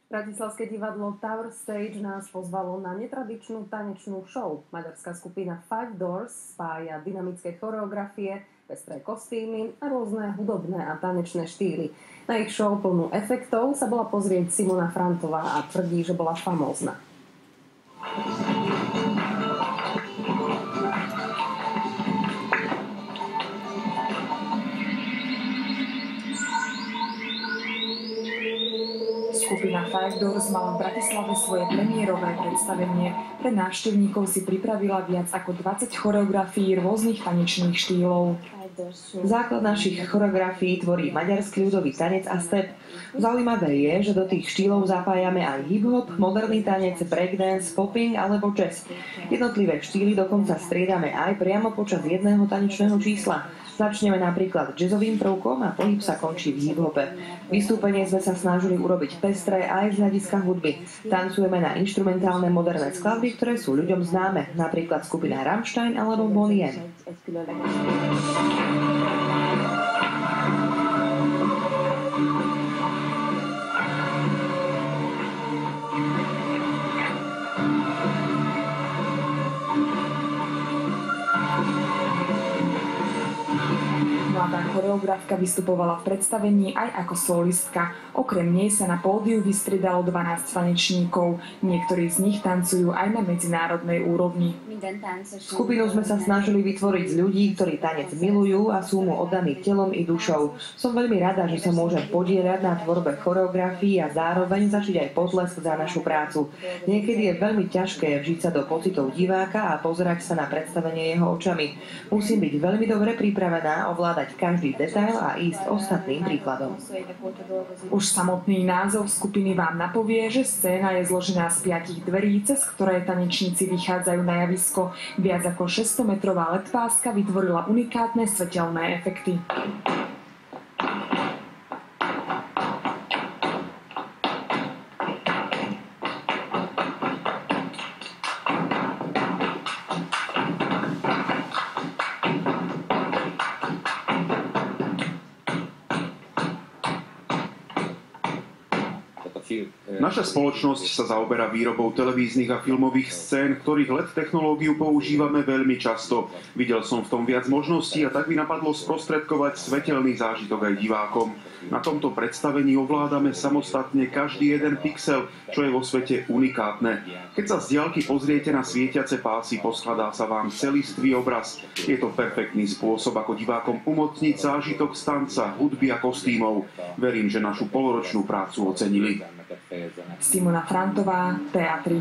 Bratislavské divadlo Tower Stage nás pozvalo na netradičnú tanečnú show. Maďarská skupina Five Doors spája dynamické choreografie, pestré kostýmy a rôzne hudobné a tanečné štýly. Na ich show plnú efektov sa bola pozrieť Simona Frantová a tvrdí, že bola famózna. Skupina Five Doors mala v Bratislave svoje premiérové predstavenie. Pre návštevníkov si pripravila viac ako 20 choreografií rôznych tanečných štýlov. Základ našich choreografií tvorí maďarský ľudový tanec a step. Zaujímavé je, že do tých štýlov zapájame aj hip-hop, moderný tanec, breakdance, popping alebo jazz. Jednotlivé štýly dokonca striedame aj priamo počas jedného tanečného čísla. Začneme napríklad jazzovým prvkom a pohyb sa končí v hip-hope. Vystúpenie sme sa snažili urobiť pestré aj z hľadiska hudby. Tancujeme na inštrumentálne moderné skladby, ktoré sú ľuďom známe, napríklad skupina Rammstein alebo Bonnie M. Mladá choreografka vystupovala v predstavení aj ako solistka. Okrem nej sa na pódiu vystriedalo 12 tanečníkov. Niektorí z nich tancujú aj na medzinárodnej úrovni. Skupinu sme sa snažili vytvoriť z ľudí, ktorí tanec milujú a sú mu oddaní telom i dušou. Som veľmi rada, že sa môžem podieľať na tvorbe choreografií a zároveň zažiť aj potlesk za našu prácu. Niekedy je veľmi ťažké vžiť sa do pocitov diváka a pozerať sa na predstavenie jeho očami. Musím byť veľmi dobre pripravená, ovládať každý detail a ísť ostatným príkladom. Už samotný názov skupiny vám napovie, že scéna je zložená z 5 dverí, cez ktoré tanečníci vychádzajú na javisko. Viac ako 600-metrová letpáska vytvorila unikátne svetelné efekty. Naša spoločnosť sa zaoberá výrobou televíznych a filmových scén, ktorých LED technológiu používame veľmi často. Videl som v tom viac možností a tak mi napadlo sprostredkovať svetelný zážitok aj divákom. Na tomto predstavení ovládame samostatne každý jeden pixel, čo je vo svete unikátne. Keď sa z diaľky pozriete na svietiace pásy, poskladá sa vám celistvý obraz. Je to perfektný spôsob, ako divákom umocniť zážitok z tanca, hudby a kostýmov. Verím, že našu poloročnú prácu ocenili. Simona Frantová, Teatry.